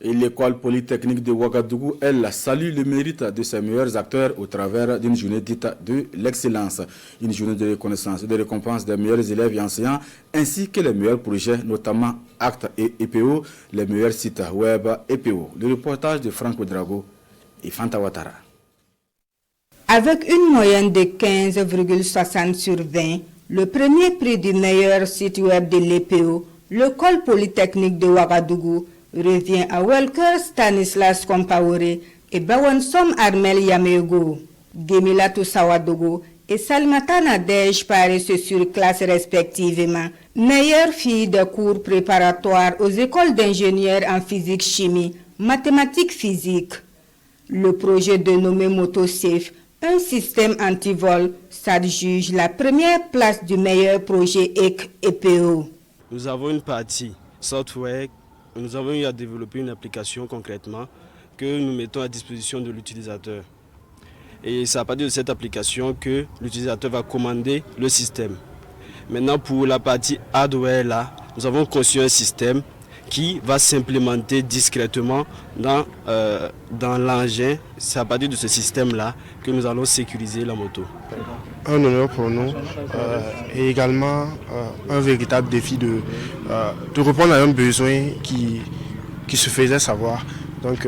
Et l'école polytechnique de Ouagadougou, elle, salue le mérite de ses meilleurs acteurs au travers d'une journée dite de l'excellence. Une journée de reconnaissance et de récompense des meilleurs élèves et enseignants, ainsi que les meilleurs projets, notamment Actes et EPO, les meilleurs sites web EPO. Le reportage de Franco Drago et Fanta Ouattara. Avec une moyenne de 15,60 sur 20, le premier prix du meilleur site web de l'EPO, l'école polytechnique de Ouagadougou, revient à Welker Stanislas Compaoré et Bawansom Armel Yamego. Gemilatou Sawadogo et Salmata Nadej paraissent sur classe respectivement. Meilleure fille de cours préparatoires aux écoles d'ingénieurs en physique-chimie, mathématiques physique. Le projet dénommé MotoSafe, un système anti-vol, s'adjuge la première place du meilleur projet EPO. Nous avons une partie software. Nous avons eu à développer une application concrètement que nous mettons à disposition de l'utilisateur. Et c'est à partir de cette application que l'utilisateur va commander le système. Maintenant, pour la partie hardware, là, nous avons conçu un système qui va s'implémenter discrètement dans l'engin. C'est à partir de ce système-là que nous allons sécuriser la moto. Un honneur pour nous et également un véritable défi de répondre à un besoin qui se faisait savoir. Donc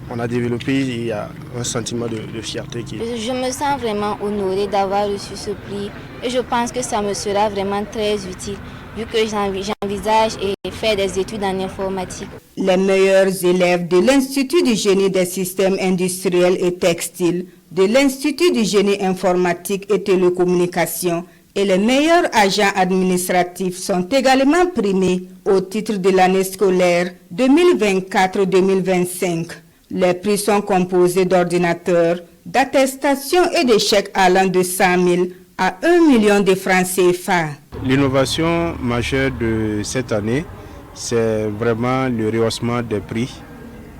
on a développé, il y a un sentiment de fierté. Je me sens vraiment honorée d'avoir reçu ce prix et je pense que ça me sera vraiment très utile vu que j'envisage et faire des études en informatique. Les meilleurs élèves de l'Institut du génie des systèmes industriels et textiles, de l'Institut du génie informatique et télécommunications et les meilleurs agents administratifs sont également primés au titre de l'année scolaire 2024-2025. Les prix sont composés d'ordinateurs, d'attestations et de chèques allant de 100 000 à 1 million de francs CFA. L'innovation majeure de cette année, c'est vraiment le rehaussement des prix,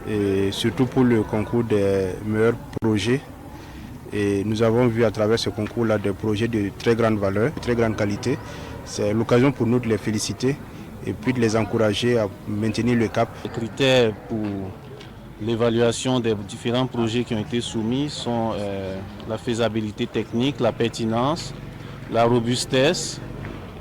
et surtout pour le concours des meilleurs projets. Et nous avons vu à travers ce concours-là des projets de très grande valeur, de très grande qualité. C'est l'occasion pour nous de les féliciter et puis de les encourager à maintenir le cap. Les critères pour l'évaluation des différents projets qui ont été soumis sont la faisabilité technique, la pertinence, la robustesse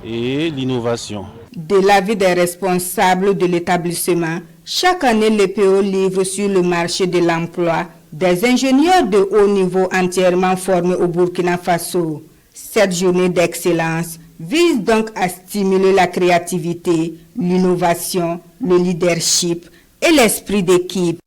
et l'innovation. De l'avis des responsables de l'établissement, chaque année l'EPO livre sur le marché de l'emploi des ingénieurs de haut niveau entièrement formés au Burkina Faso. Cette journée d'excellence vise donc à stimuler la créativité, l'innovation, le leadership et l'esprit d'équipe.